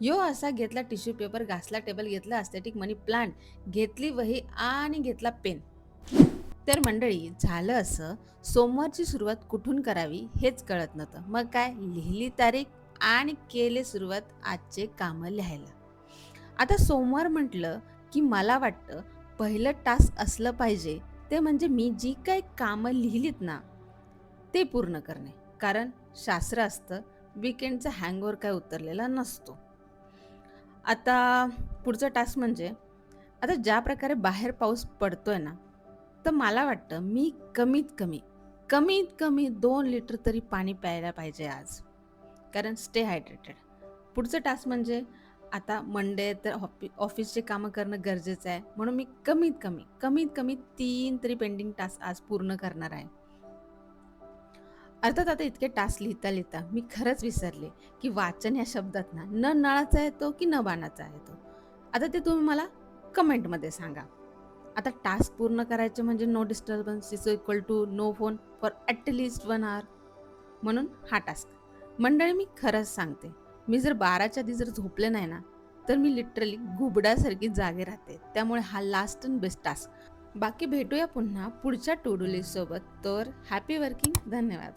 यो असा घेतला tissue paper, घासला table, घेतला अस्थेटिक मनी प्लांट, घेतली वही आणि घेतला पेन. तर मंडळी झालं असं, सोमवारची सुरुवात कुठून करावी हेच कळत नव्हतं. मग काय लिहिली तारीख आणि केले सुरुवात आजचे कामं लिहायला. आता सोमवार म्हटलं, की मला वाटतं पहिलं टास्क असलं पाहिजे ते म्हणजे मी जी काही कामं लिहिलीत ना, ते पूर्ण करणे. कारण शास्त्र असतं, वीकेंडचा हँगओव्हर काय उतरलेला नसतो. आता पुढचा टास्क म्हणजे आता ज्या प्रकारे बाहेर पाऊस पडतोय ना, तर मला वाटतं मी कमीत कमी 2 लिटर तरी पाणी प्यायला पाहिजे आज. कारण स्टे हायड्रेटेड. पुढचं टास्क म्हणजे आता मंडे तर ऑफिसची कामं करणं गरजेचं आहे. म्हणून मी कमीत कमी 3 तरी पेंडिंग टास्क आज पूर्ण करणार आहे. अर्थात आता इतके टास्क लिहिता मी खरंच विसरले, की वाचन या शब्दात ना, न नळाचा येतो की न बाणाचा येतो. आता ते तुम्ही मला कमेंटमध्ये सांगा. आता टास्क पूर्ण करायचे म्हणजे no disturbance is equal to no phone for at least 1 hour. म्हणून हा टास्क. मंडळी मी खरंच सांगते, मी जर 12च्या आधी जर झोपले नाही ना, तर मी लिटरली घुबडासारखी जागे राहते. त्यामुळे हा लास्ट अँड बेस्ट टास्क. बाकी भेटूया पुन्हा पुढच्या टू डू लिस्टसोबत. तर हॅपी वर्किंग. धन्यवाद.